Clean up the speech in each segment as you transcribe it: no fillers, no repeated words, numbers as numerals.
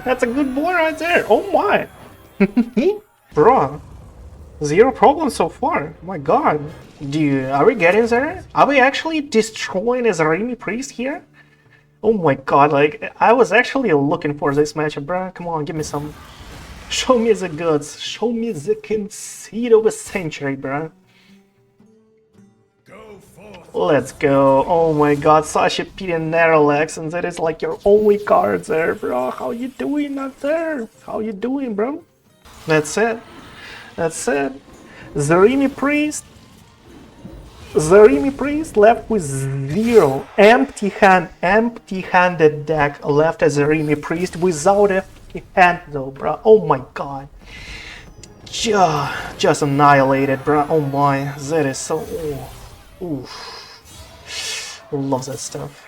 That's a good boy right there. Oh my. Bro. Zero problem so far. My god. Are we getting there? Are we actually destroying his Remy Priest here? Oh my god, like, I was actually looking for this matchup, bro. Come on, give me some. Show me the goods. Show me the conceit of a century, bro. Let's go. Oh my god, Sasha P and Narrowlegs, and that is like your only card there, bro. How you doing out there? How you doing, bro? That's it. That's it. Remy Priest left with zero. Empty-handed deck left as a Remy Priest without a hand though, bro. Oh my god. Just annihilated, bro. Oh my. That is so... Oof. Love that stuff.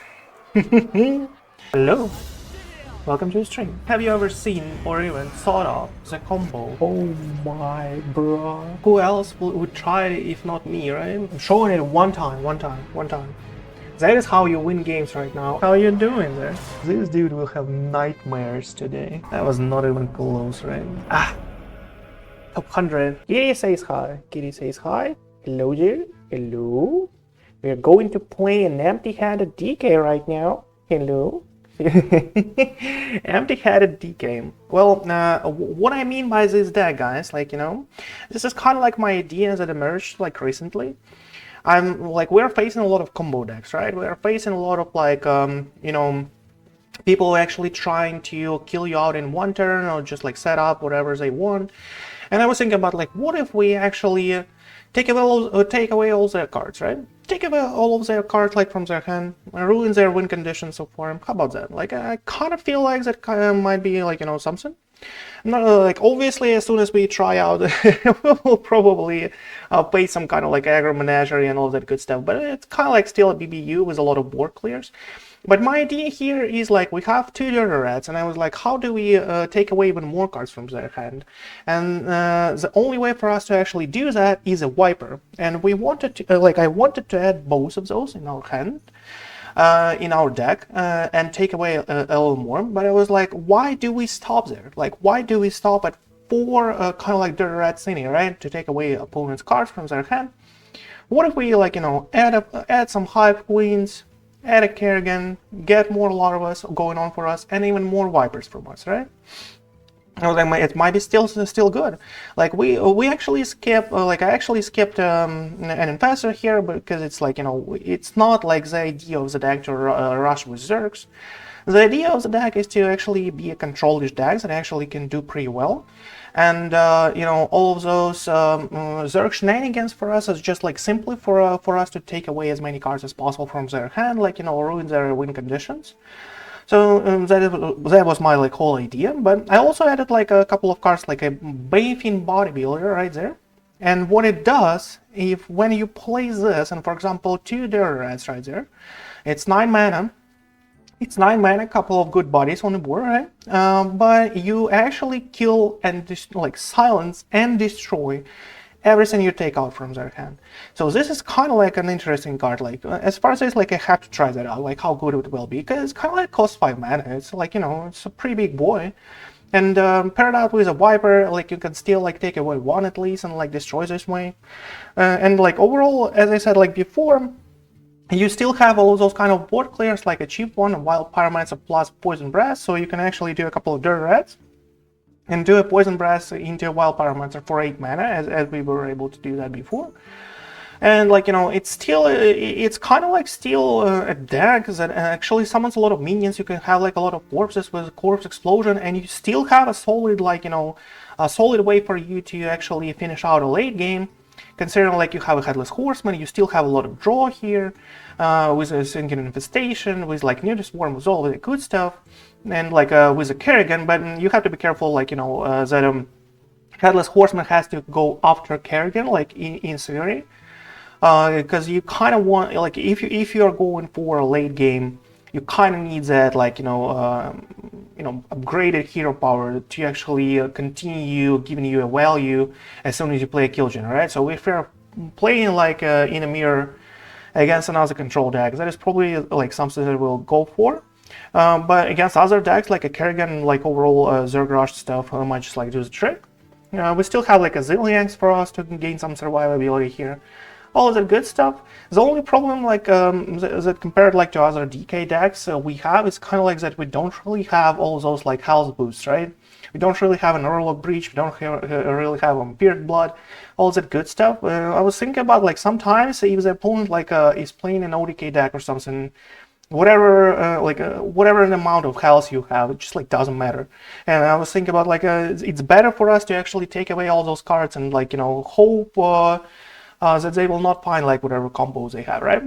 Hello. Welcome to the stream. Have you ever seen or even thought of the combo? Oh my bro. Who else would try it if not me, right? I'm showing it one time. That is how you win games right now. How you doing there? This dude will have nightmares today. That was not even close, right? Top 100. Kitty says hi. Kitty says hi. Hello there. Hello. We are going to play an empty-handed DK right now. Hello. Empty-handed DK. Well, what I mean by this deck, guys, like, you know, this is kind of like my ideas that emerged like recently. We're facing a lot of combo decks, right? We're facing a lot of like, you know, people actually trying to kill you out in one turn or just like set up whatever they want. And I was thinking about like, what if we actually take away all their cards, right? Take away all of their cards like from their hand, ruin their win conditions so far. How about that? Like, I kind of feel like that might be like, you know, something. Not like, obviously, as soon as we try out, we'll probably play some kind of like aggro menagerie and all that good stuff. But it's kind of like still a BBU with a lot of board clears. But my idea here is like, we have two dirty rats, and I was like, how do we take away even more cards from their hand? And the only way for us to actually do that is a wiper. And we wanted to, I wanted to add both of those in our hand, in our deck, and take away a little more. But I was like, why do we stop there? Like, why do we stop at 4 kind of like dirty rats in here, right? To take away opponent's cards from their hand. What if we, like, you know, add some Hive Queens, add a Kerrigan, get more larvas going on for us, and even more vipers from us, right? It might be still good. Like we actually skip, I actually skipped an infestor here because it's like, you know, it's not like the idea of the deck to rush with Zergs. The idea of the deck is to actually be a control-ish deck that actually can do pretty well. And, you know, all of those Zerg shenanigans for us is just like simply for us to take away as many cards as possible from their hand, like, you know, ruin their win conditions. So that was my like whole idea. But I also added like a couple of cards like a Bayfin Bodybuilder right there. And what it does, when you play this, and for example, 2 Dirty Rats right there, it's 9 mana. It's 9 mana, a couple of good bodies on the board, right? But you actually kill and silence and destroy everything you take out from their hand. So this is kind of like an interesting card. Like, as far as it's like, I have to try that out, like how good it will be, because it's kind of like costs 5 mana. It's like, you know, it's a pretty big boy. And paired out with a Viper, like, you can still like take away 1 at least and like destroy this way. And like overall, as I said like before, you still have all of those kind of board clears, like a cheap one, a Wild Pyromancer plus Poison Breath, so you can actually do a couple of Dirty Rats and do a Poison Breath into a Wild Pyromancer for 8 mana, as we were able to do that before. And like, you know, it's kind of like still a deck that actually summons a lot of minions. You can have like a lot of corpses with Corpse Explosion, and you still have a solid, like, you know, a solid way for you to actually finish out a late game. Considering like you have a Headless Horseman, you still have a lot of draw here, with a Sanguine Infestation, with like Nydus Worm, with all of the good stuff, and like with a Kerrigan. But you have to be careful, like, you know, that Headless Horseman has to go after Kerrigan, like in theory, because you kind of want, like, if you are going for a late game, you kind of need that, like, you know, upgraded hero power to actually continue giving you a value as soon as you play a Kil'jaeden, right? So if you're playing like in a mirror against another control deck, that is probably like something that we'll go for. But against other decks like a Kerrigan, like overall Zerg rush stuff, might just like do the trick. We still have like a Zillions for us to gain some survivability here. All of that good stuff. The only problem, like that compared like to other DK decks we have, is kind of like that we don't really have all those like health boosts, right? We don't really have an Urlock Breach. We don't really have Vampired Blood, all that good stuff. I was thinking about like sometimes if the opponent like is playing an ODK deck or something, whatever whatever an amount of health you have, it just like doesn't matter. And I was thinking about like it's better for us to actually take away all those cards and like hope that they will not find like whatever combos they have, right?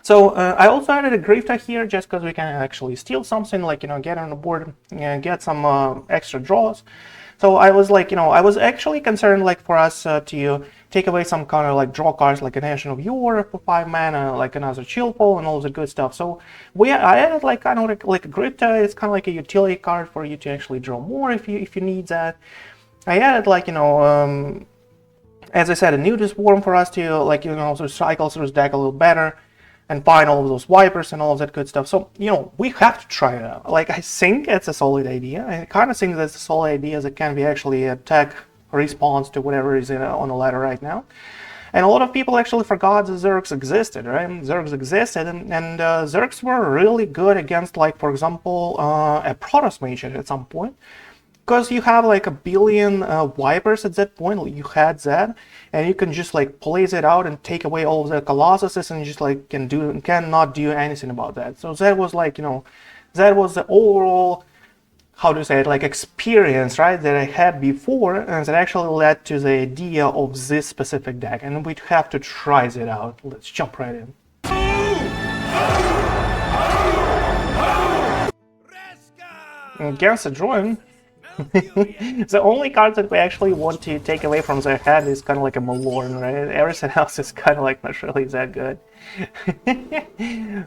So I also added a Griftah here just because we can actually steal something, like get on the board and get some extra draws. So I was like, I was actually concerned like for us to take away some kind of like draw cards like a Nation of Yore for 5 mana, like another Chillfallen and all the good stuff. So I added like kind of like a Griftah. It's kind of like a utility card for you to actually draw more if you need that. I added like as I said, a Nydus Worm for us to like also cycle through the deck a little better and find all of those Vipers and all of that good stuff. So, we have to try it out. Like, I think it's a solid idea. I kind of think that's a solid idea that can be actually a tech response to whatever is on the ladder right now. And a lot of people actually forgot that Zergs existed, right? Zergs existed, and Zergs were really good against, like, for example, a Protoss Mage at some point. Because you have like a billion Vipers at that point, you had that, and you can just like place it out and take away all of the Colossuses and just like cannot do anything about that. So that was like, that was the overall, how to say it, like experience, right, that I had before, and that actually led to the idea of this specific deck, and we'd have to try it out. Let's jump right in. Against the Druid, the only card that we actually want to take away from their hand is kind of like a Malorn, right? Everything else is kind of like not really that good.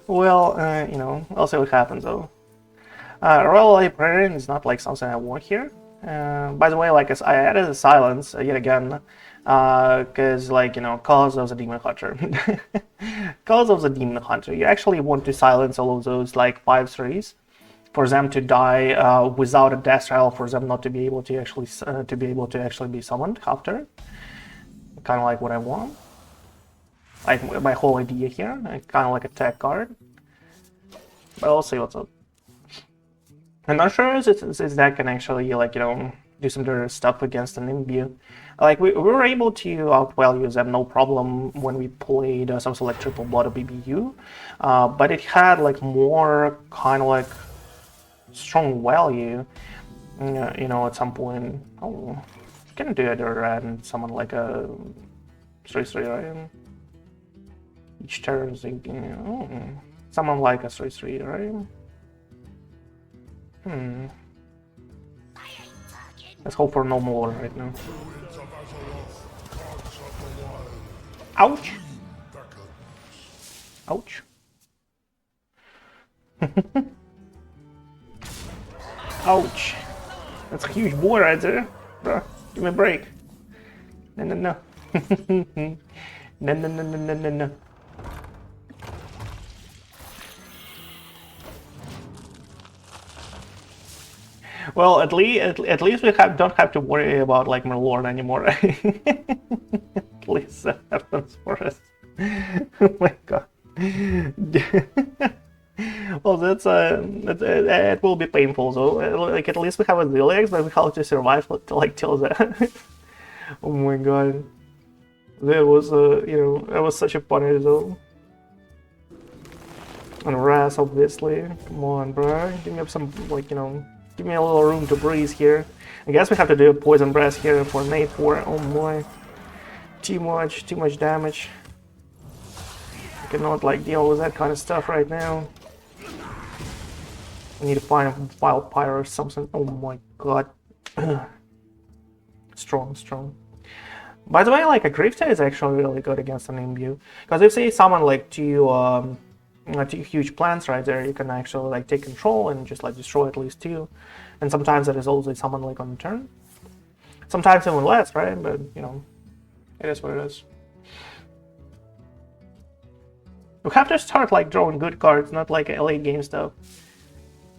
Well, we'll see what happens though. Royal Librarian is not like something I want here. By the way, like I added a silence yet again, because like Cause of the Demon Hunter. Cause of the Demon Hunter. You actually want to silence all of those like 5/3s. For them to die without a death trial, for them not to be able to actually be summoned after. Kind of like what I want. Like my whole idea here, kind of like a tech card. But I'll see what's up. I'm not sure if this deck can actually like do some dirty stuff against an Imbu. Like we were able to outvalue them no problem when we played something like Triple Blood of BBU, but it had like more kind of like strong value, at some point. Oh, you can do a Dirt Rat and summon like a 3/3, right? Each turn, summon like a 3/3, right? Let's hope for no more right now. Ouch! Ouch! Ouch! That's a huge boy right there. Bruh, give me a break. No. No. No. Well, at least we don't have to worry about like Malorn anymore. At least that happens for us. Oh my god. Well, it will be painful though. Like at least we have a Zillions, but we have to survive till that. Oh my god, that was that was such a funny though. And Raz, obviously. Come on, bro. Give me up some give me a little room to breathe here. I guess we have to do a Poison Breath here for Nate 4. Oh boy, too much damage. I cannot like deal with that kind of stuff right now. I need to find a Wild Pyro or something. Oh my god. Strong. By the way, like a Griftah is actually really good against an Imbu. Because if they summon like two huge plants right there, you can actually like take control and just like destroy at least 2. And sometimes that is also summon like on the turn. Sometimes even less, right? But it is what it is. We have to start like drawing good cards, not like late game stuff.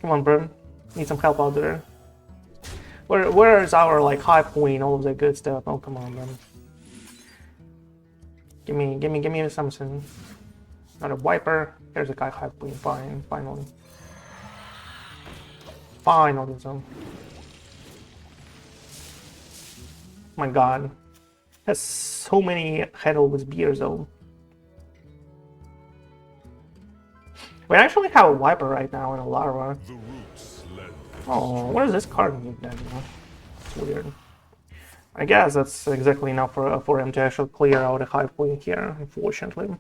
Come on, bro. Need some help out there. Where is our like Hive Queen, all of that good stuff? Oh, come on, bro. Give me something. Not a wiper. Here's a guy Hive Queen. Fine, finally. Finally, so. My God. Has so many head-over beers though. We actually have a wiper right now in a larva. Oh, what does this card need then? It's weird. I guess that's exactly enough for him to actually clear out a Hive Queen here, unfortunately.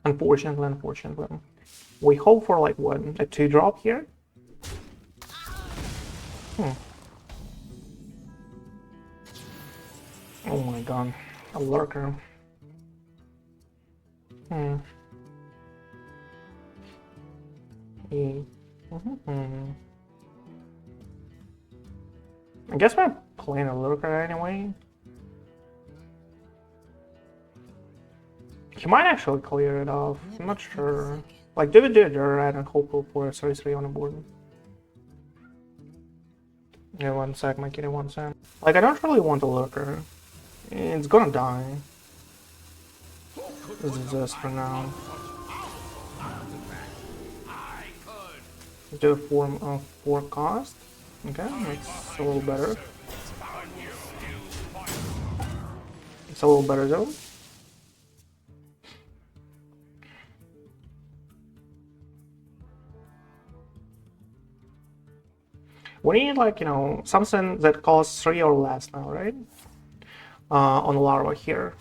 Unfortunately. We hope for like what? A 2-drop here? Oh my God. A lurker. I guess we're playing a lurker anyway. He might actually clear it off. I'm not sure. Like, do we do it right and hope for a 3-3 on the board? Yeah, one sec, my kitty, one sec. Like, I don't really want a lurker. It's gonna die. This is just for now. Do a form of 4 cost. Okay, that's a little better. It's a little better though. We need like, you know, something that costs 3 or less now, right? On larva here.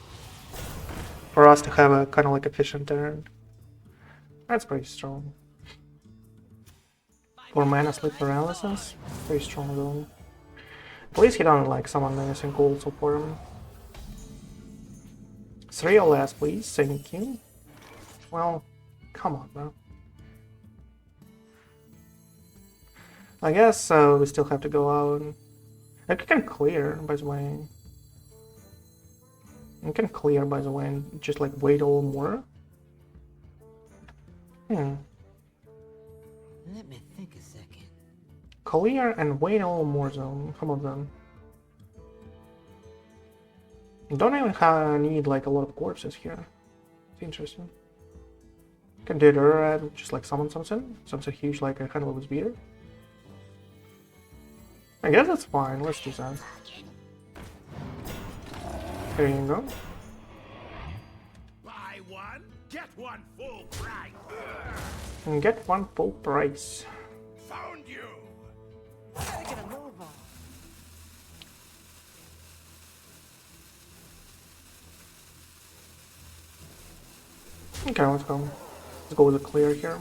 For us to have a kind of like efficient turn. That's pretty strong. For mana sleep paralysis, pretty strong though. At least he don't like summon anything cool so for him. 3 or less, please. Thank you. Well, come on, bro. I guess we still have to go out. I can clear, by the way. I can clear, by the way, and just like wait a little more. Let me think a second. Clear and wait a little more zone. How about that? Don't even need like a lot of corpses here. It's interesting. Can do it, just like summon something huge like a Headless Beater. I guess that's fine. Let's do that. There you go. Buy one, get one full price. And get one full price. Found you. Gotta get a move on. Okay, let's go. Let's go with a clear here.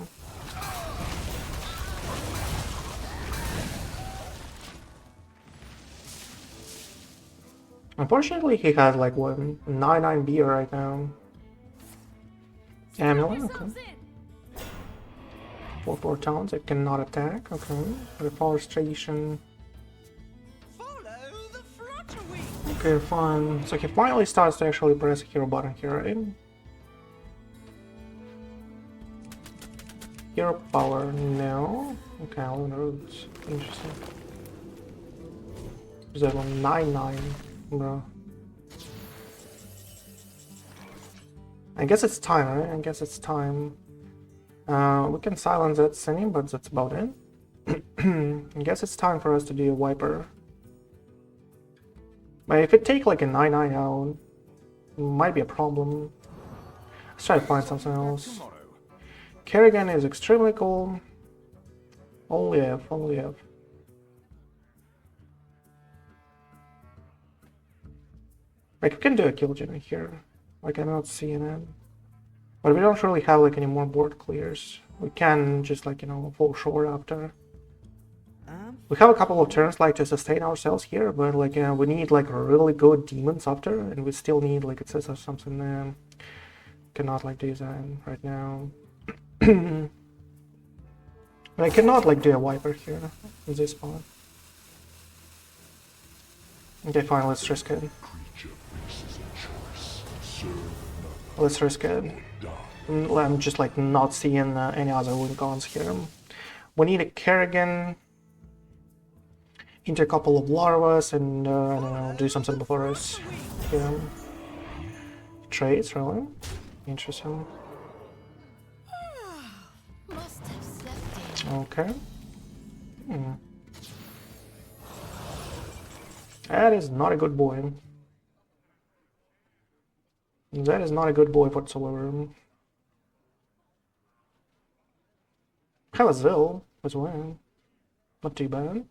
Unfortunately, he has like what 9/9 beer right now. Amulet, okay. 4/4 talents, it cannot attack, okay. Reforestation. Okay, fine. So he finally starts to actually press a hero button here, right? Hero power, no. Okay, all in roots. Interesting. Is that one 9/9, bro? I guess it's time, right? I guess it's time. We can silence that singing, but that's about it. I guess it's time for us to do a wiper. But if it take like a 9/9 out, it might be a problem. Let's try to find something else. Kerrigan is extremely cool. Only if. Like, we can do a Kil'jaeden here. Like, I'm not seeing it. But we don't really have, like, any more board clears. We can just, like, you know, fall short after. We have a couple of turns, like, to sustain ourselves here, but, like, we need, like, really good demons after, and we still need, like, it says or something. Cannot, like, do that right now. I cannot, like, do a wiper here in this spot. Okay, fine, let's risk it. Let's risk it. I'm just like not seeing any other win cons here. We need a Kerrigan into a couple of larvas and I don't know, do something before us. Yeah. Trades, really? Interesting. Must have slept in. Okay. That is not a good boy. That is not a good boy whatsoever. Have a Zill as well. Not too bad.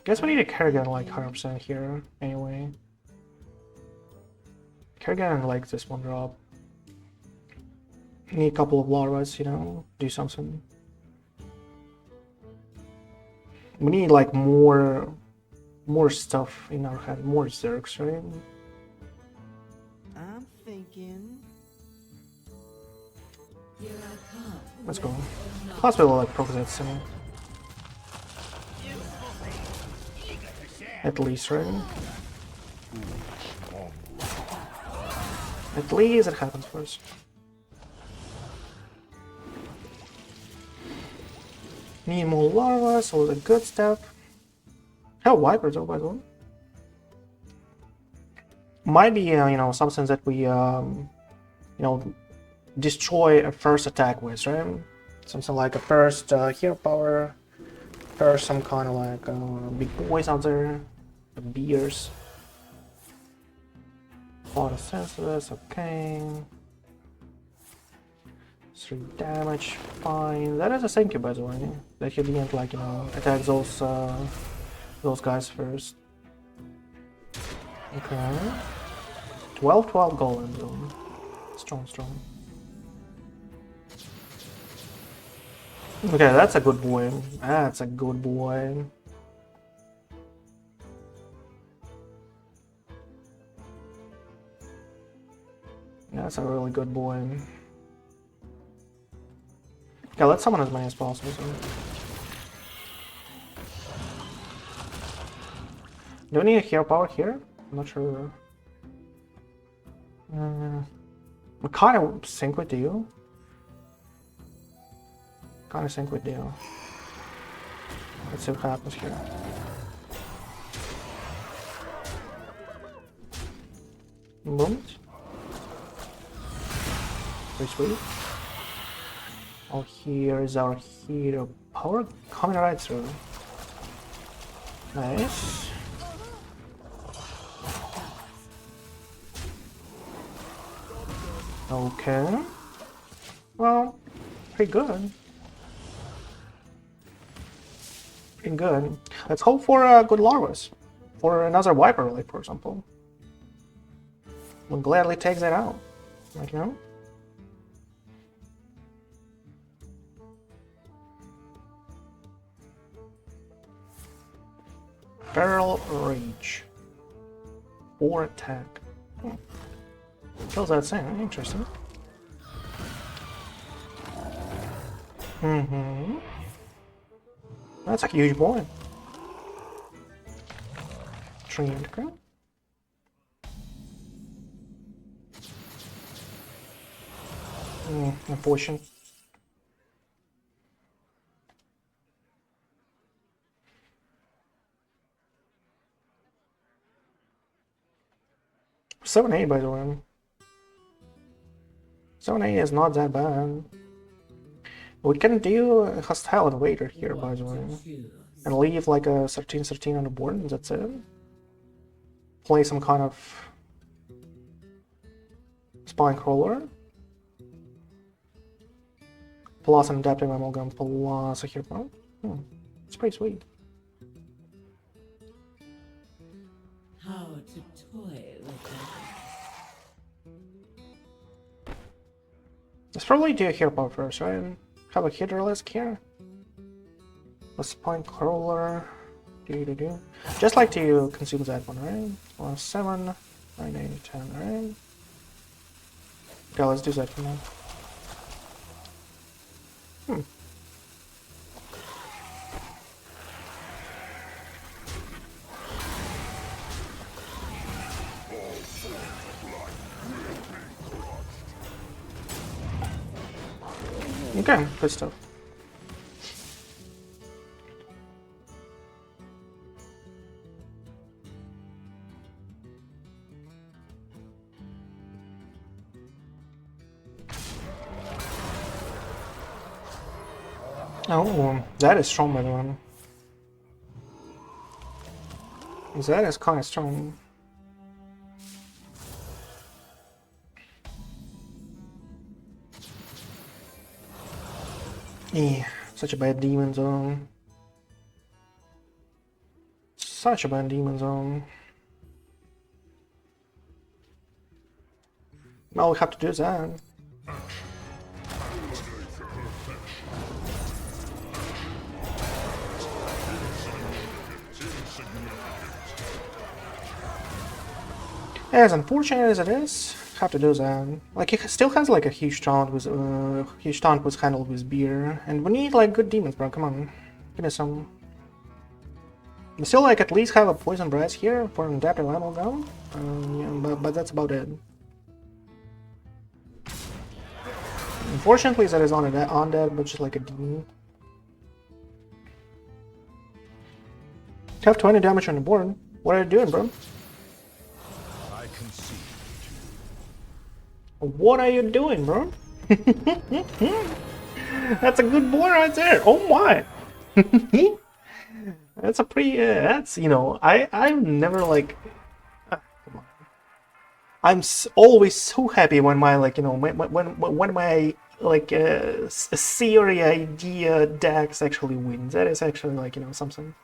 Guess we need a Kerrigan like 100% here anyway. Kerrigan like this one drop. Need a couple of larvas, you know, do something. We need like more stuff in our head, more Zergs, right? I'm thinking. Here I come. Let's go. Plus we'll like progress that soon. At least, right? At least it happens first. Need more larvas, all the good stuff. Hell, Vipers though, by the way. Might be, you know, something that we, you know, destroy a first attack with, right? Something like a first hero power, first some kind of like big boys out there, the beers. Photosynthesis, okay. 3 damage, fine. That is a thank you, by the way. That he didn't like, you know, attack those guys first. Okay. 12 golem though. Strong. Okay, that's a good boy. That's a good boy. That's a really good boy. Okay, let's summon as many as possible. So. Do we need a hero power here? I'm not sure. I kind of sync with you. Let's see what happens here. Moment. Pretty sweet. Oh, here is our hero power coming right through. Nice. Okay. Well, pretty good. Let's hope for good larvas. For another Viper, like, for example. We'll gladly take that out. Like, you know? Feral Rage. 4 attack. Kills that thing, interesting. That's a huge boy. Trained girl. Unfortunate. Seven A, by the way. 7A is not that bad. We can do a hostile invader here, by the way. And leave like a 13-13 on the board, and that's it. Play some kind of spine crawler. Plus an adaptive amalgam, plus a hero. It's pretty sweet. How to toy with that? Let's probably do a hero power first, right? Have a Hydralisk here. A spine crawler. Just like to consume that one, right? 7, 9, 8, 10, right? Okay, let's do that for now. Okay, good stuff. Oh, that is strong, by the way. That is kind of strong. Such a bad demon zone. Such a bad demon zone. All we have to do is that. As unfortunate as it is, have to do that. Like, he still has like a huge taunt with handled with beer, and we need like good demons, bro. Come on, give me some. We still like at least have a poison breath here for an adaptive level down. Yeah, but that's about it. Unfortunately, that is on undead, but just like a demon. Have 20 damage on the board. What are you doing, bro? What are you doing, bro? That's a good boy right there. Oh my! That's a pretty. That's, you know, I'm never like. Come on. I'm always so happy when my, like, you know, when my like theory idea decks actually wins. That is actually, like, you know, something.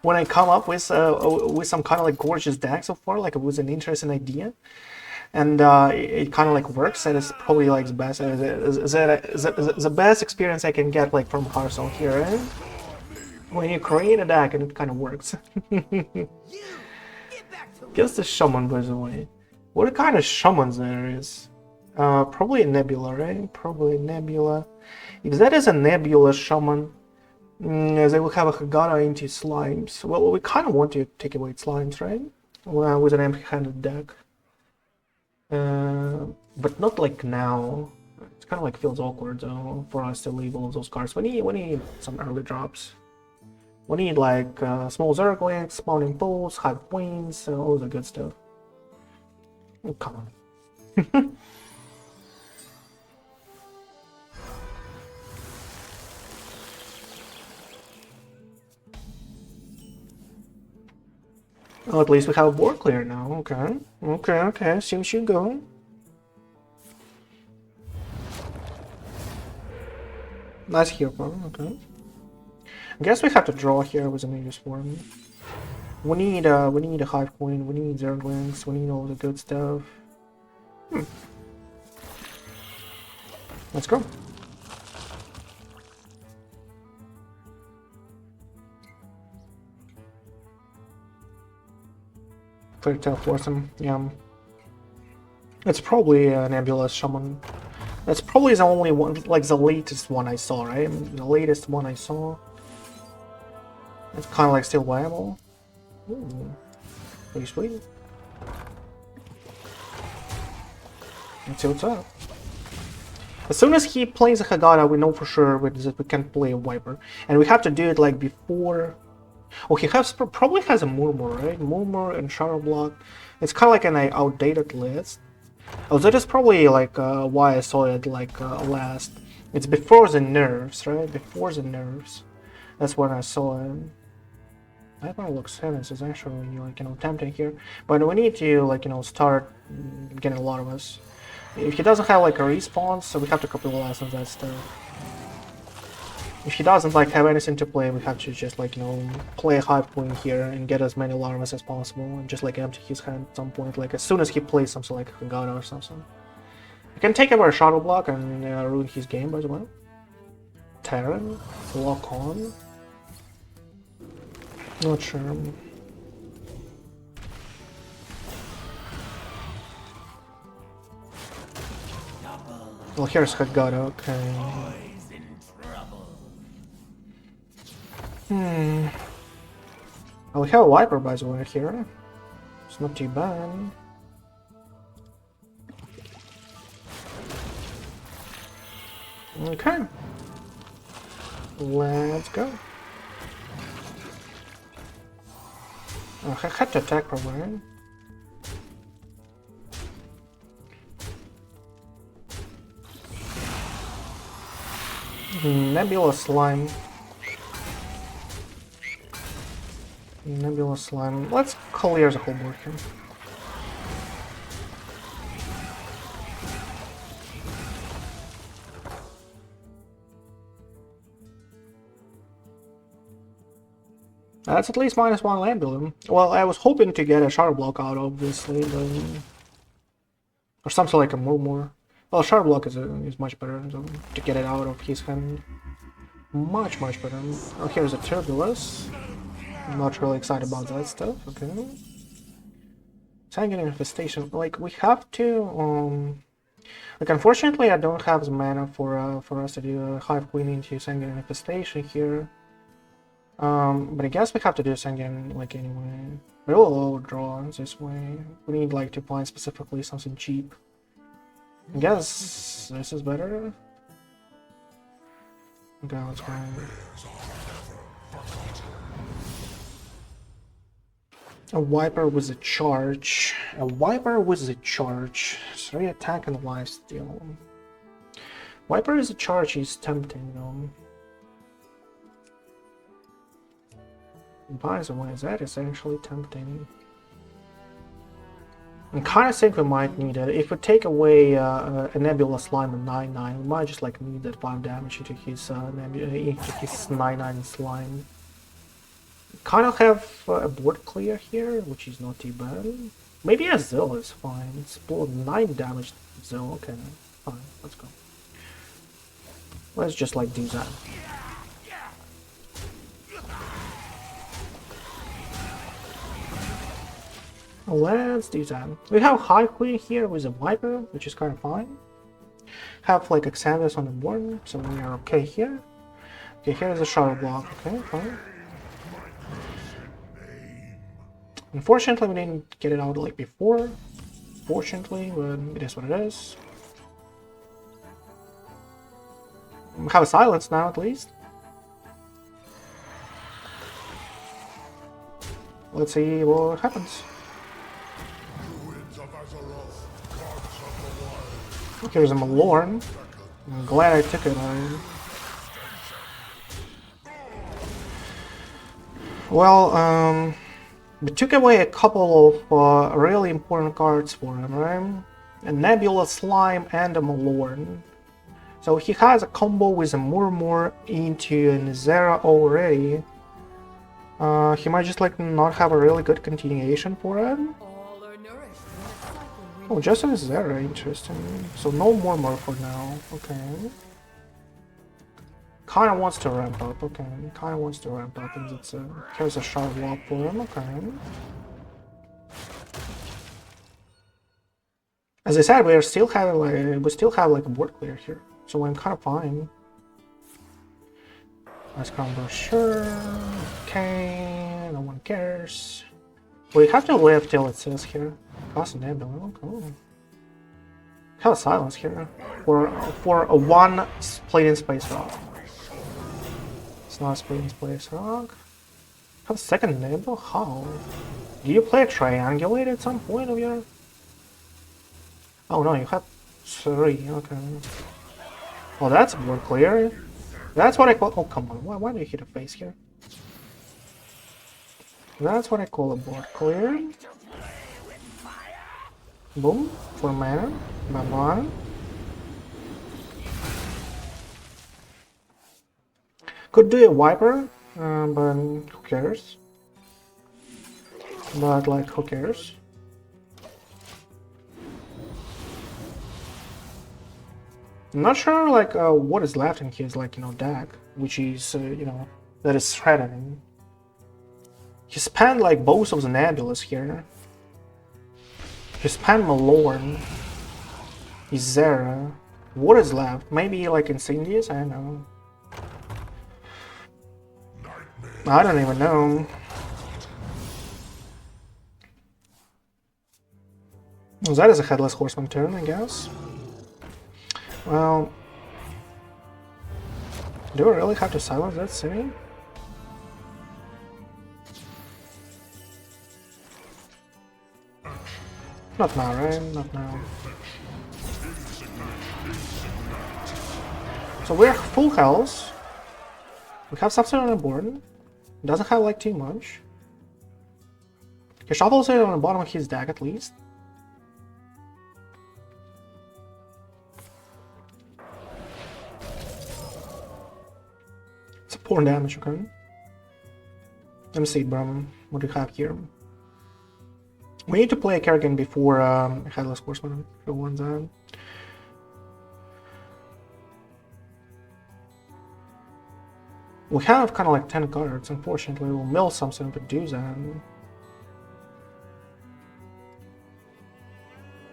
When I come up with some kind of like gorgeous deck so far, like it was an interesting idea, and it kind of like works. That is probably like the best, the best experience I can get like from Hearthstone here, right? When you create a deck and it kind of works. Guess the shaman, by the way. What kind of shamans there is? Probably a nebula, right? Probably a nebula. If that is a nebula shaman, they will have a Hagara into slimes. Well, we kind of want to take away slimes, right? Well, with an empty-handed deck. But not like now. It kind of like feels awkward though for us to leave all of those cards. We need some early drops. We need like small Zerglings, spawning pools, Hive Queens, all the good stuff. Oh, come on. Well, at least we have a board clear now. Okay. Okay. See what you go. Nice hero. Okay. I guess we have to draw here with a Nydus Worm. We need a Hive Queen. We need Zerglings. We need all the good stuff. Let's go. Clear Teleportum, yeah. It's probably a Nebulous Shaman. That's probably the only one, like the latest one I saw, right? The latest one I saw. It's kind of like still viable. Ooh, pretty sweet. Let's see what's up. As soon as he plays a Hagara, we know for sure that we can play a Viper. And we have to do it like before. Oh, he probably has a Murmur, right? Murmur and Shadow Block. It's kind of like an outdated list. Oh, that is probably like why I saw it like last. It's before the nerfs, right? Before the nerfs. That's when I saw it. Viper looks Heavens is actually, like, you know, tempting here. But we need to, like, you know, start getting a lot of us. If he doesn't have like a response, so we have to capitalize on that stuff. If he doesn't like have anything to play, we have to just, like, you know, play a Hive Queen here and get as many Larmas as possible and just like empty his hand at some point, like as soon as he plays something like Hagara or something. I can take over a Shadow Block and ruin his game, by the way. Terran, lock on. Not sure. Well, here's Hagara, okay. Oh, we have a Viper, by the way, here. It's not too bad. Okay. Let's go. Oh, I had to attack probably. Nebula slime. Nebula slime. Let's clear the whole board here. That's at least -1 land builder. Well, I was hoping to get a Shadow Block out, obviously, but... or something like a more. Well, Shadow Block is much better, so to get it out of his hand. Much better. Oh, here's a Turbulus. I'm not really excited about that stuff, okay. Sanguine Infestation. Like, we have to... like, unfortunately, I don't have the mana for us to do a Hive Queen into Sanguine Infestation here. But I guess we have to do Sanguine, like, anyway. We'll draw this way. We need, like, to find specifically something cheap. I guess this is better. Okay, let's go. A Viper with a charge. A Viper with a charge. 3 attack and lifesteal. Viper is a charge is tempting, though. By the way, that is actually tempting. I kind of think we might need it. If we take away a Nebula Slime and 9/9, we might just like need that 5 damage into his 9/9 slime. Kind of have a board clear here, which is not too bad. Maybe a Zill is fine. It's 9 damage Zill. Okay, fine. Let's go. Let's just like do that. Let's do that. We have Hive Queen here with a Viper, which is kind of fine. Have like Xavius on the board, so we are okay here. Okay, here's a Shadow Block. Okay, fine. Unfortunately, we didn't get it out like before. Fortunately, but it is what it is. We have a silence now, at least. Let's see what happens. Here's a Malorn. I'm glad I took it. Well, we took away a couple of really important cards for him, right? A Nebula Slime and a Malorn. So he has a combo with a Murmur into a Zera already. He might just like not have a really good continuation for him. Oh, just a Zera, interesting. So no Murmur for now, okay. Kinda wants to ramp up, okay. Kinda wants to ramp up, and it's here's a Shadow Block for him, okay. As I said, we still have like a board clear here, so I'm kinda fine. Let's combo, sure. Okay, no one cares. We have to live till it says here. Cost Nebula, oh cool. Have a silence here for a 1 split in space rock. It's not a split in space rock. Have a second Nebula? How? Do you play a triangulate at some point of your? Oh no, you have 3. Okay. Oh, that's more clear. That's what I call. Oh come on! Why do you hit a face here? That's what I call a board clear. Boom, for mana. Bye-bye. Could do a Viper, but who cares? But like, who cares? I'm not sure like what is left in his like deck, which is that is threatening. He spanned like both of the Nebulas here. He spanned Malorn. He's Zera. What is left? Maybe like Incendius? I don't know. I don't even know. Well, that is a Headless Horseman turn, I guess. Well, Do I really have to silence that city? Not now, right? Not now. So we're full health. We have something on the board. Doesn't have like too much. He shuffles it on the bottom of his deck at least. It's a poor damage, okay? Let me see, bro. What do you have here? We need to play a Kerrigan before Headless Horseman, if you want that. We have kind of like 10 cards, unfortunately. We'll mill something to do that.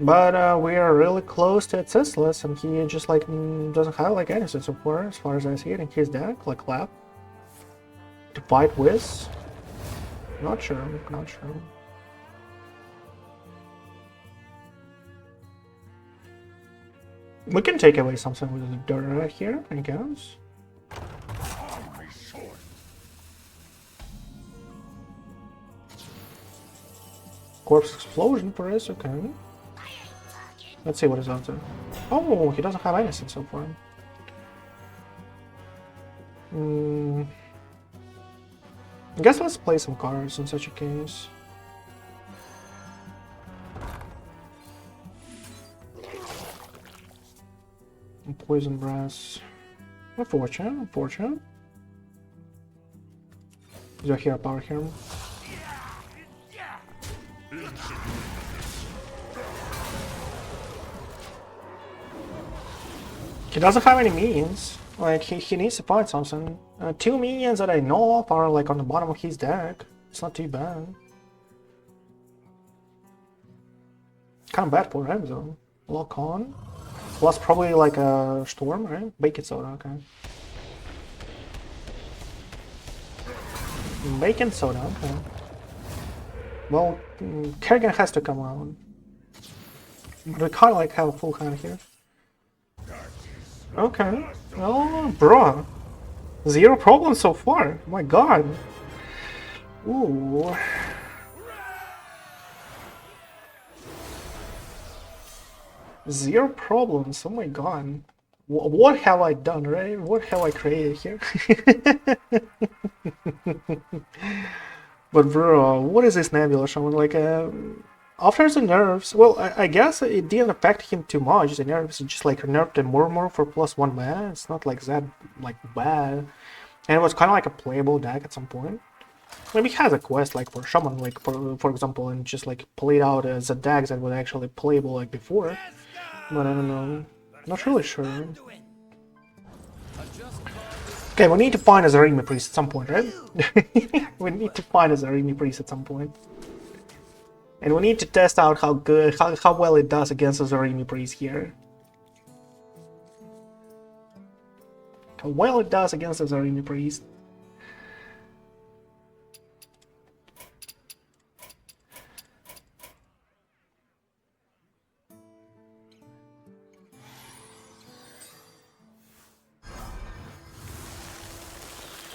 But we are really close to Assistless, and he just like doesn't have like anything so far, as far as I see it in his deck, like Lap. To fight with? Not sure, not sure. We can take away something with the dirt right here, I guess. Corpse Explosion for us, okay. Let's see what is out there. Oh, he doesn't have anything so far. I guess let's play some cards in such a case. Poison Brass. Unfortunate, unfortunate. Is there here a power here? He doesn't have any minions. Like, he needs to find something. 2 minions that I know of are like on the bottom of his deck. It's not too bad. Kind of bad for him though. Lock on. Plus probably like a storm, right? Bacon soda, okay. Bacon soda, okay. Well, Kerrigan has to come out. We kind of like have a full hand here. Okay. Oh, bro. 0 problems so far. My god. Ooh. Zero problems. Oh my god. What have I done, right? What have I created here? But bro, what is this Nebula showing? Like, after the nerfs, well, I guess it didn't affect him too much. The nerfs just like nerfed him more for +1 mana. It's not like that like bad, and it was kind of like a playable deck at some point. Maybe he has a quest like for Shaman, like for example, and just like played out as a deck that was actually playable like before. But I don't know. Not really sure. Okay, we need to find a Zarimi Priest at some point, right? We need to find a Zarimi Priest at some point. And we need to test out how good, how well it does against a Zarimi Priest here. How well it does against a Zarimi Priest.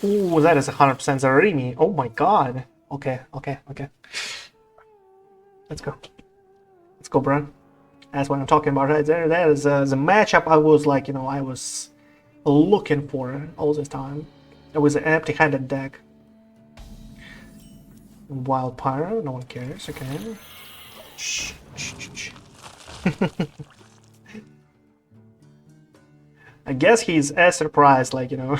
Ooh, that is 100% Zarimi. Oh my god. Okay. Let's go. Let's go, bro. That's what I'm talking about right there. That is the matchup I was like, you know, I was looking for all this time. It was an empty-handed deck. Wild Pyro, no one cares, okay. Shh. I guess he's as surprised, like, you know.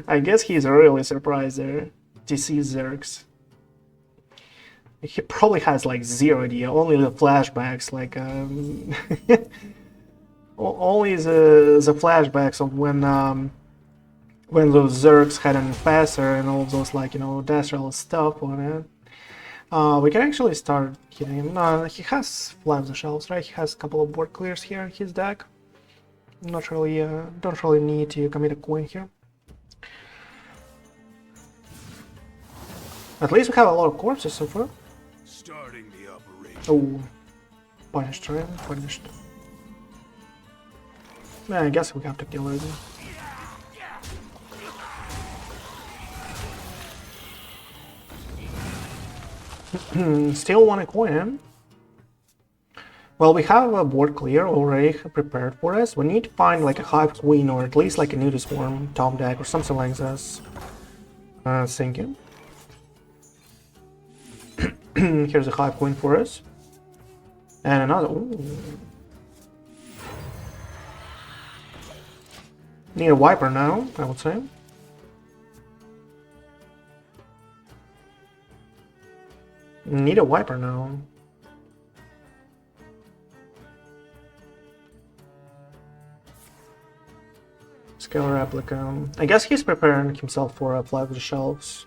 I guess he's really surprised there to see Zergs. He probably has like 0 idea, only the flashbacks, like only the flashbacks of when those Zergs had an Infestor and all those, like, you know, Destral stuff on it. We can actually start hitting him. He has Flames and Shells, right? He has a couple of board clears here in his deck. Not really, don't really need to commit a coin here. At least we have a lot of corpses so far. Starting the operation. Oh, punished, right? Punished. Man, I guess we have to kill it. Still want to coin him. Well, we have a board clear already prepared for us. We need to find like a Hive Queen or at least like a Nydus Worm top deck or something like this. Thinking. Here's a Hive Queen for us. And another. Ooh. Need a Viper now, I would say. Need a Viper now. Scale replica. I guess he's preparing himself for a fly with the shelves.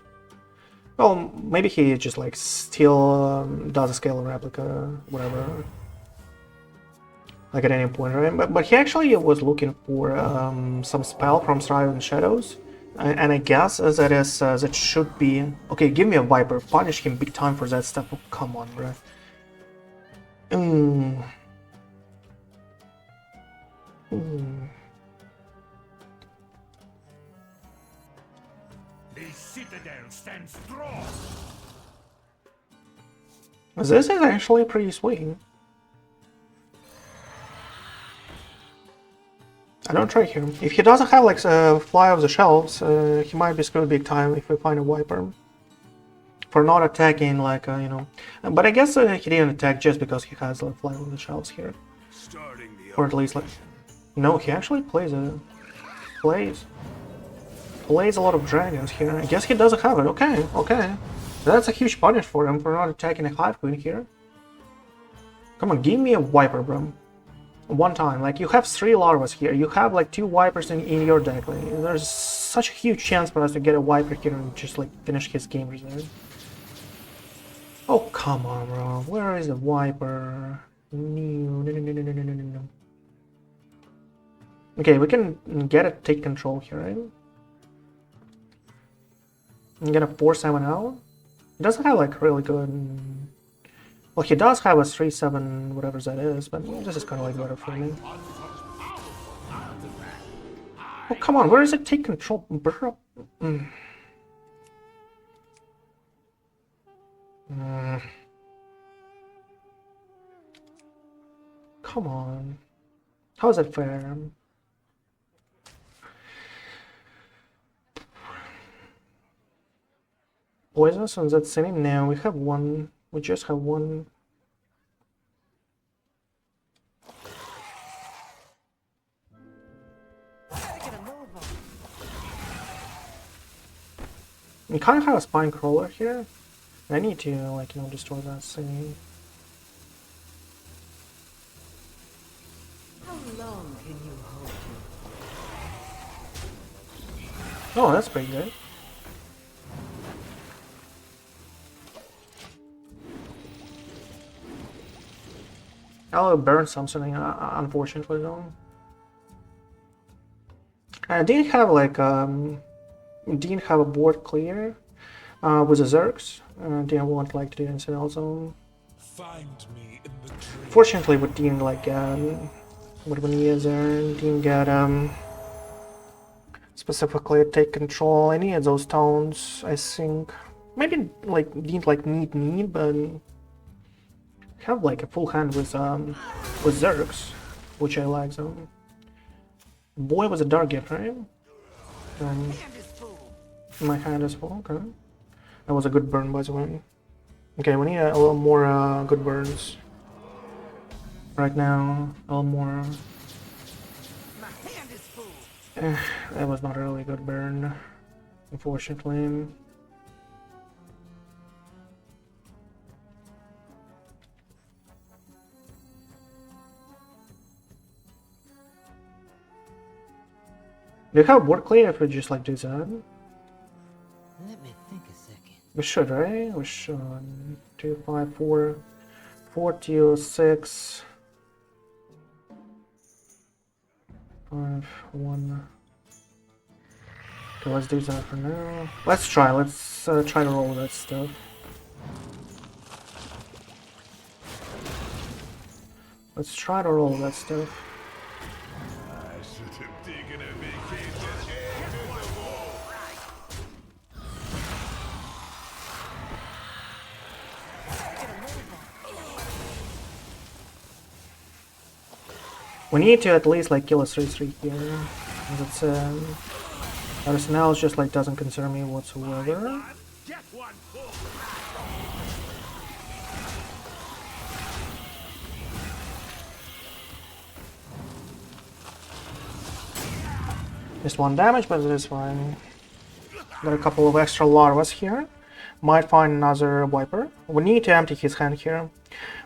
Well, maybe he just like still does a scale replica, whatever. Like at any point, right? But he actually was looking for some spell from Strive and Shadows, and I guess that is that should be okay. Give me a Viper, punish him big time for that stuff. Oh, come on, bro. The citadel stands strong. This is actually pretty sweet. I don't try here. If he doesn't have like a fly off the shelves, he might be screwed big time if we find a Viper. For not attacking, like, you know. But I guess he didn't attack just because he has like fly off the shelves here. Or at least like... No, he actually plays a... Plays a lot of dragons here. I guess he doesn't have it. Okay, okay. That's a huge punish for him for not attacking a Hive Queen here. Come on, give me a Viper, bro. One time, like you have 3 larvas here, you have like 2 Vipers in your deck. Like, there's such a huge chance for us to get a Viper here and just like finish his game there. Oh come on, bro, where is the Viper? No. Okay, we can get it, take control here, right? I'm gonna force 7 out. He doesn't have like really good. Well, he does have a 3/7, whatever that is, but this is kind of like better for me. Oh, come on, where is it? Take control, bro. Come on. How is that fair? Poisonous on that sitting? No, we have one. We just have one. We kind of have a spine crawler here. I need to, like, you know, destroy that thing. How long can you hold it? Oh, that's pretty good. I'll burn something, unfortunately, though. I didn't have like didn't have a board clear with the Zergs. Didn't want like to do anything else. Find me in the tree. Fortunately, we didn't like what we needed there. Didn't get specifically take control. I needed those tones. I think maybe like didn't like need, but have like a full hand with Zergs, which I like. So boy was a dark gift, right? My hand is full. Okay, that was a good burn, by the way. Okay, we need a little more good burns right now. A little more. That was not a really good burn, unfortunately. Do you have board clear if we just like do that? Let me think a second. We should, right? We should. 2, 5, 4, 4 to 6, 5, 1. Okay, let's do that for now. Let's try. Let's try to roll that stuff. Let's try to roll that stuff. I should have taken a vacation. We need to at least like kill a 3-3 here. That's everything else just like doesn't concern me whatsoever. Get one full. Just 1 damage, but it is fine. Got a couple of extra larvas here. Might find another Viper. We need to empty his hand here.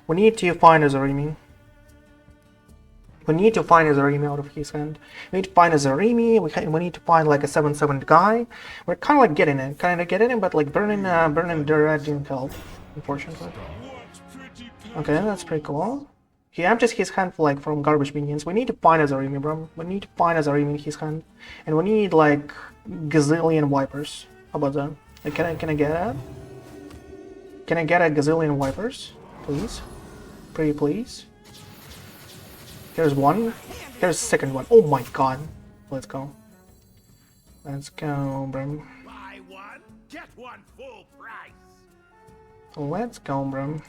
We need to find a Zarimi. We need to find a Zarimi out of his hand. We need to find a Zarimi. We need to find like a 7/7 guy. We're kind of like getting it, but like burning the red didn't help, unfortunately. Okay, that's pretty cool. He empties his hand like from garbage minions. We need to find a Zarimi, bro. We need to find a Zarimi in his hand, and we need like gazillion Vipers. How about that? Like, can I get that? Can I get a gazillion Vipers, please? Pretty please. Here's one. Here's the second one. Oh my god. Let's go. Let's go, bro. Buy one, get one full price. Let's go, bro.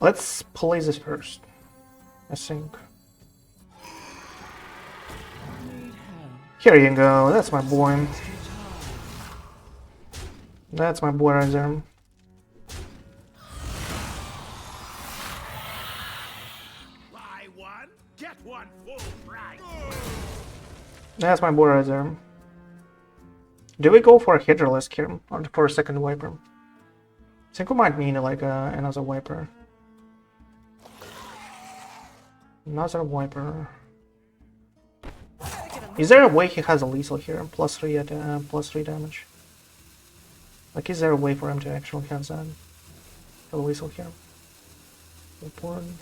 Let's play this first, I think. Here you go. That's my boy. That's my boy right there. Buy one, get one full price. That's my boy right there. Do we go for a Headless here or for a second Viper? I think we might need like another Viper. Another Viper. Is there a way he has a lethal here? +3 at +3 damage. Like, is there a way for him to actually have that? A lethal here. Important.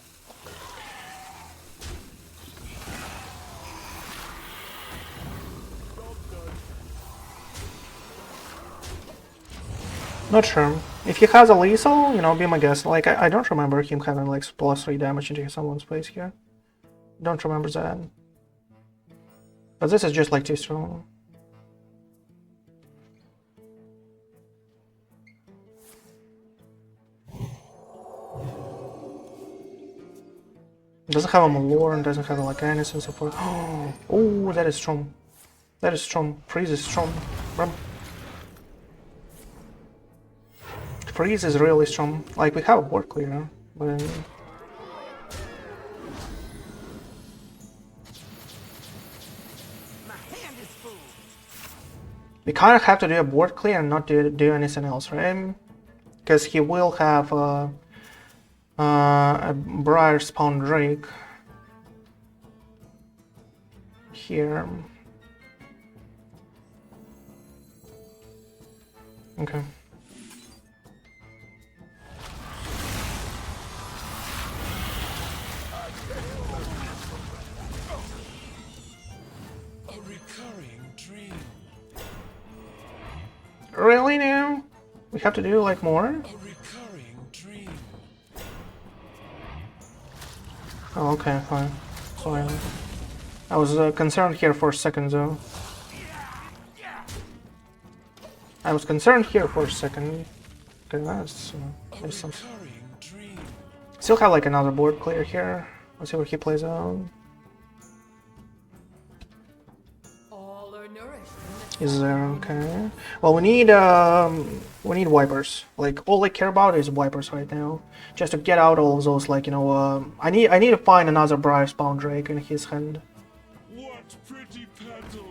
Not sure. If he has a lethal, you know, be my guess. Like, I don't remember him having like +3 damage into someone's face here. Don't remember that. But this is just like too strong. Doesn't have a Malorn, doesn't have like anything so forth. Oh, that is strong. That is strong. Freeze is strong. Freeze is really strong. Like, we have a board clear, but we kind of have to do a board clear and not do anything else, right? Because he will have a Briar Spawn Drake here. Okay. Really now? We have to do like more? Oh, okay, fine. Fine. I was concerned here for a second though. I was concerned here for a second. Okay, that's there's some. Still have like another board clear here. Let's see where he plays out. Is there okay? Well, we need Vipers. Like, all I care about is Vipers right now, just to get out all of those. Like, you know, I need to find another Briar Spawn Drake in his hand.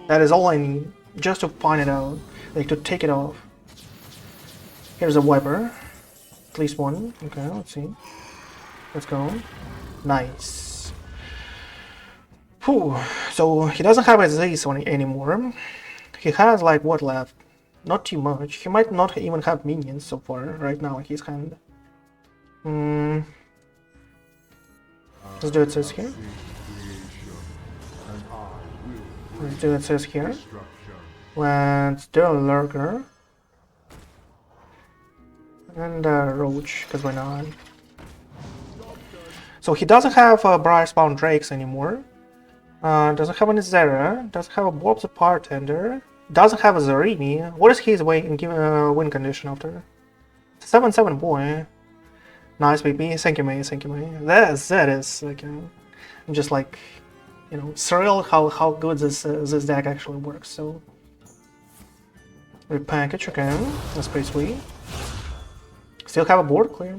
That is all I need, just to find it out, like to take it off. Here's a Viper, at least one. Okay, let's see. Let's go. Nice. Whew. So he doesn't have his one anymore. He has like what left? Not too much. He might not even have minions so far right now in his hand. Let's do it says here. Let's do it says here. Let's do a Lurker. And a Roach, because why not? So he doesn't have Briar Spawn Drakes anymore. Doesn't have any Zera. Doesn't have a Bob the Bartender. Doesn't have a Zarimi. What is his win condition after? 7/7 boy. Nice, baby. Thank you, May. Thank you, May. That is like, I'm just like, surreal how good this deck actually works. So, repackage again. That's pretty sweet. Still have a board clear.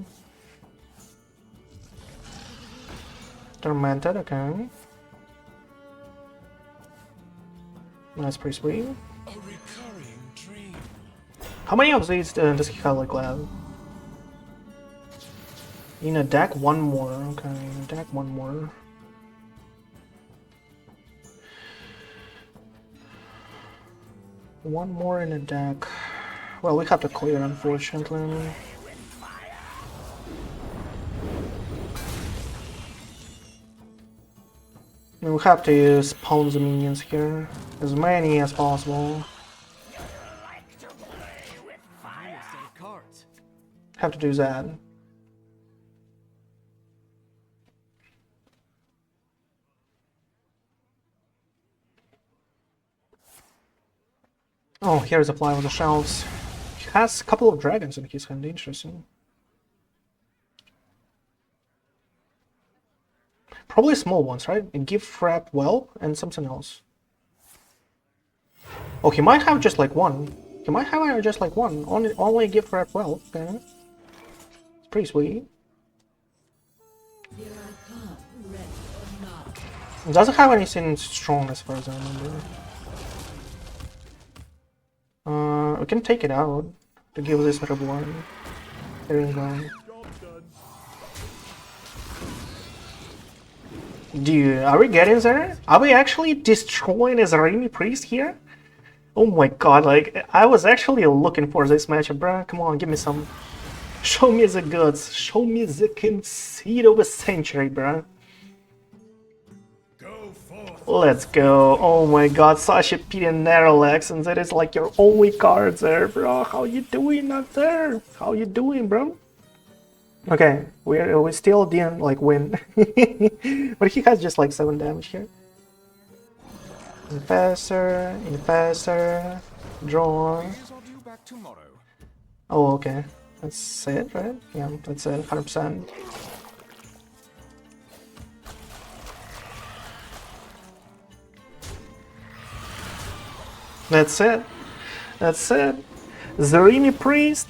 Tormented, okay. That's pretty sweet. A recurring dream. How many of these does he have like left? In a deck, one more. Okay, in a deck, one more. One more in a deck. Well, we have to clear, unfortunately. We have to spawn the minions here, as many as possible. Have to do that. Oh, here's a fly with the shells. He has a couple of dragons in his hand, interesting. Probably small ones, right? And give Frap well and something else. Oh, he might have just like one. He might have just like one. Only give Frap well. Okay. It's pretty sweet. Here I come, ready or not. It doesn't have anything strong as far as I remember. We can take it out to give this a one. There you go. Dude, are we getting there? Are we actually destroying a Zarimi Priest here? Oh my god, like, I was actually looking for this matchup, bruh. Come on, give me some. Show me the goods. Show me the conceit of a century, bruh. Let's go. Oh my god, such a pity Narrowlex, and that is like your only card there, bro. How you doing up there? How you doing, bro? Okay, we still didn't like win. But he has just like 7 damage here. Infestor, draw. Oh, okay. That's it, right? Yeah, that's it, 100%. That's it. That's it. Zarimi Priest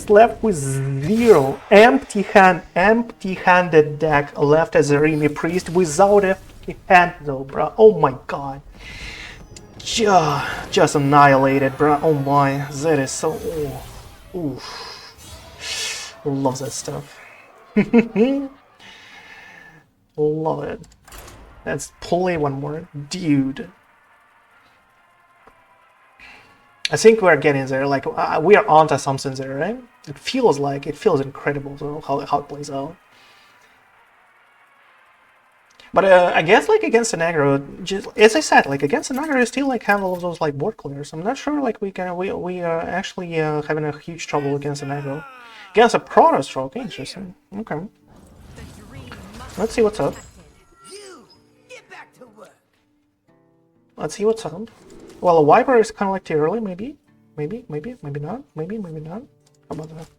left with 0. Empty-handed deck left as Zarimi Priest without empty hand though, bro. Oh my god. Just annihilated, bro. Oh my. That is so... Oof. Love that stuff. Love it. Let's play one more. Dude. I think we're getting there, like, we are onto something there, right? It feels incredible, so how it plays out. But I guess, like, against the aggro, just as I said, like, against the aggro, you still, like, have all of those, like, board clears. I'm not sure, like, we are actually having a huge trouble against the aggro. Against a Protostroke, interesting. Okay. Let's see what's up. Let's see what's up. Well, a Viper is kind of like too early, maybe not, maybe not. How about that?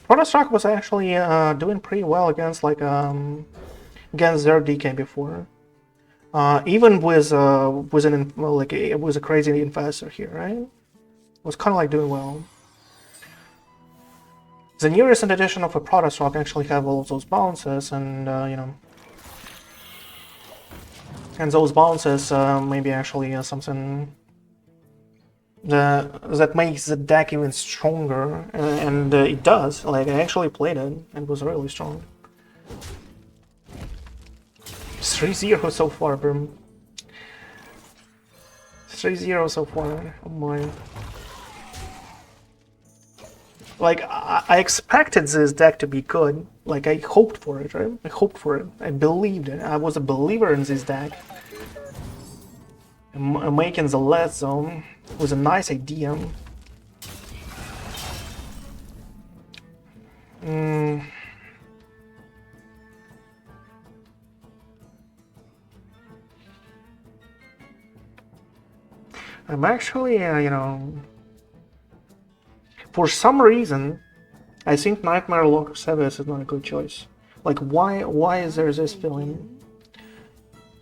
Protostroke was actually doing pretty well against like against Zerg DK before, even with a crazy infestor here, right? It was kind of like doing well. The new recent edition of a Protostroke actually have all of those bounces, and you know. And those bounces maybe actually something that makes the deck even stronger, and it does. Like, I actually played it, and it was really strong. 3-0 so far, bro. 3-0 so far. Oh my. Like, I expected this deck to be good. Like, I hoped for it, right? I hoped for it. I believed it. I was a believer in this deck. And making the last zone was a nice idea. I'm actually, you know... For some reason, I think Nightmare Lord Xavius is not a good choice. Like, why is there this feeling?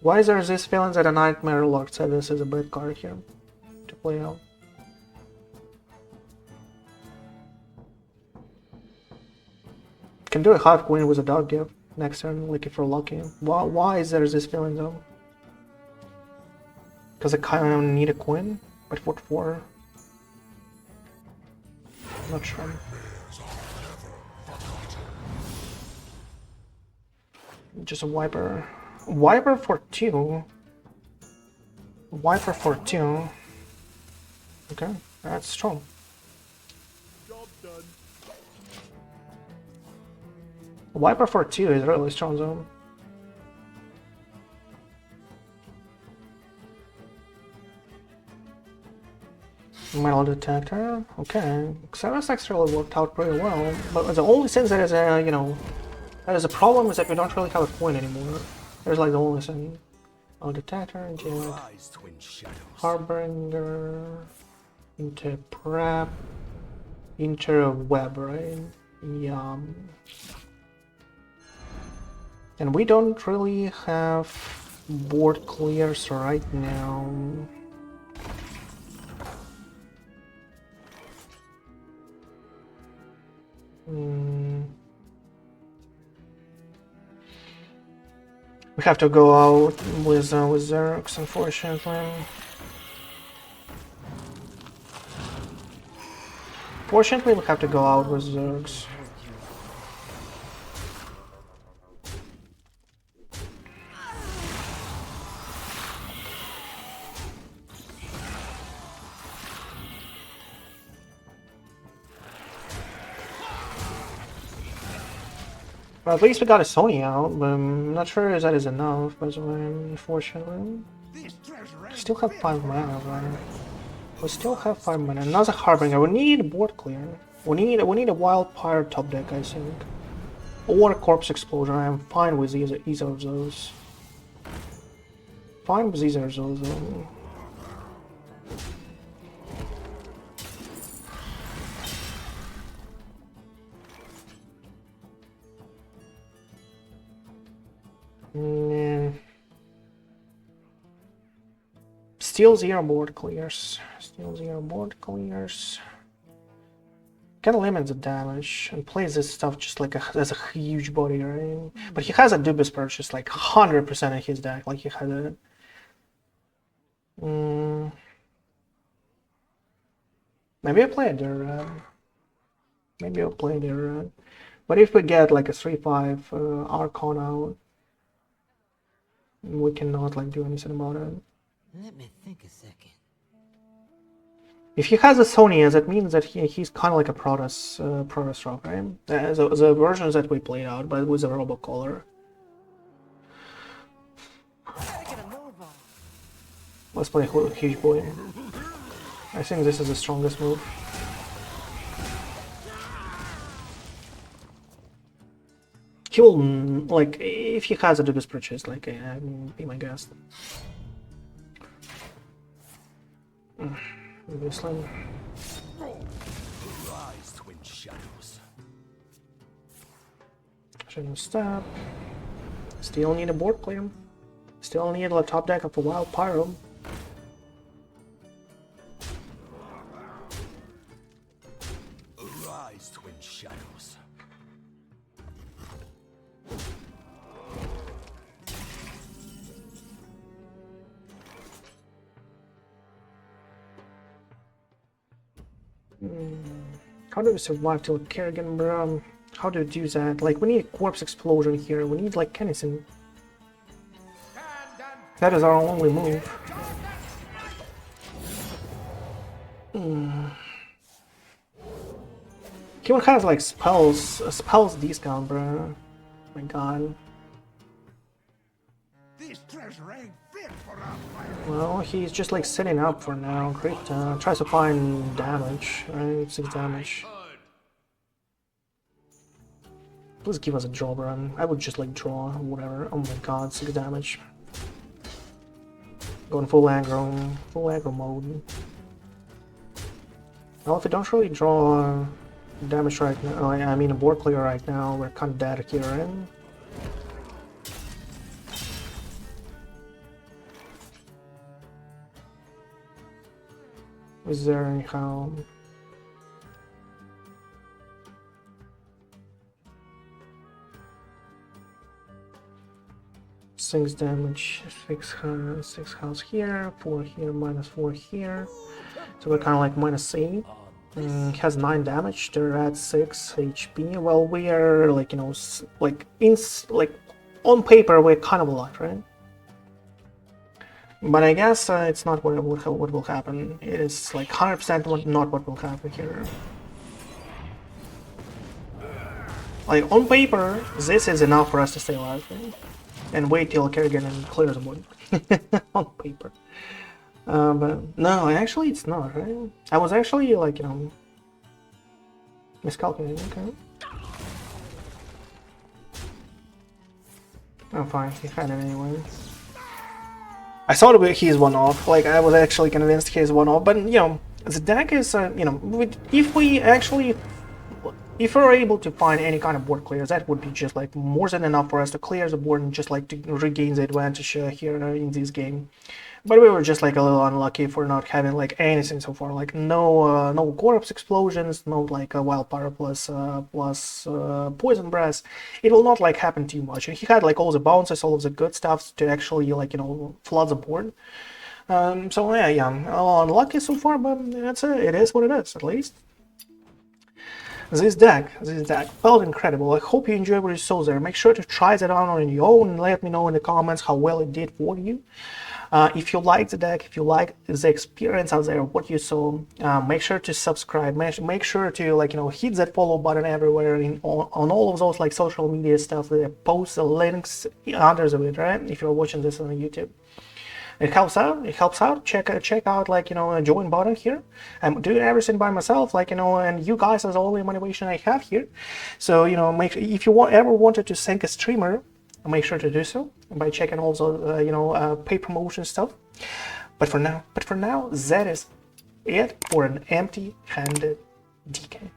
Why is there this feeling that a Nightmare Lord Xavius is a bad card here to play out? Can do a Hive Queen with a Dog Gift next turn, like if we're lucky. Why is there this feeling though? Because I kind of need a Queen, but what for? Not sure. Just a Wiper. Wiper for 2. Wiper for 2. Okay, that's strong. Job done. Wiper for 2 is really strong though. Metal detector. Okay, Xavius actually worked out pretty well, but the only thing that is a, you know, that is a problem is that we don't really have a coin anymore. There's like the only thing. Metal detector, into Rise, twin shadows. Harbinger, into prep, into web, right? Yeah. And we don't really have board clears right now. We have to go out with Zergs, unfortunately. Fortunately, we have to go out with Zergs. Well, at least we got a Sony out, but I'm not sure if that is enough, by the way, unfortunately. Still have 5 mana, right? We still have 5 mana. Another Harbinger. We need board clear. We need a Wild Pyre top deck, I think. Or a Corpse Explosion. I am fine with either of those. Fine with either of those, though. Still 0 board clears. Still 0 board clears. Can limit the damage and plays this stuff just like as a huge body, right? But he has a Dubious Purchase like 100% in his deck. Like he had it. Maybe I'll play their maybe I'll play their but if we get like a 3/5 Archon out, we cannot like do anything about it. Let me think a second. If he has a Sonia, that means that he's kind of like a Protoss rock, right? The versions that we played out, but with a Robocaller. Let's play Huge Boy. I think this is the strongest move. He will, like, if he has a Dubious Purchase, like, be my guest. Obviously. Rise, twin shadows. Shouldn't stop. Still need a board clear. Still need a top deck of a Wild Pyro. Rise, twin shadows. How do we survive till Kerrigan, bro? How do we do that? Like, we need a Corpse Explosion here. We need, like, anything. That is our only move. He would have, like, spells discount, bro. My god. This treasure ain't fit for our fire. Well, he's just, like, sitting up for now. Griftah tries to find damage, right? 6 damage. Please give us a draw, bro. I would just, like, draw, whatever. Oh my god, 6 damage. Going full aggro mode. Well, if we don't really draw damage right now. I mean, a board clear right now. We're kind of dead here in. Is there anyhow? 6 damage, 6 health here, 4 here, -4 here. So we're kind of like -8. Has 9 damage. They're at 6 HP. Well, we are like, you know, like on paper we're kind of a lot, right? But I guess it's not what will happen. It is like 100% not what will happen here. Like on paper, this is enough for us to stay alive, right? And wait till Kerrigan clears the board. On paper. But no, actually it's not, right? I was actually like, you know, miscalculating, okay. Oh fine, he had it anyway. I thought he's one off, like I was actually convinced he's one off, but you know, the deck is, you know, if we're able to find any kind of board clears, that would be just like more than enough for us to clear the board and just like to regain the advantage here in this game. But we were just like a little unlucky for not having like anything so far, like no corpse explosions, no like wildfire plus poison breath. It will not like happen too much. And he had like all the bounces, all of the good stuff to actually like, you know, flood the board. So yeah, I'm a little unlucky so far, but that's it is what it is, at least. This deck felt incredible. I hope you enjoyed what you saw there. Make sure to try that out on your own and let me know in the comments how well it did for you. If you like the deck, if you like the experience out there, what you saw, make sure to subscribe. Make sure to like, you know, hit that follow button everywhere on all of those like social media stuff. They post the links under the video, right? If you're watching this on YouTube. It helps out. It helps out. Check out like, you know, a join button here. I'm doing everything by myself, like, you know, and you guys are the only motivation I have here. So, you know, if you ever wanted to thank a streamer, make sure to do so by checking all the you know, paid promotion stuff. But for now, that is it for an empty-handed DK.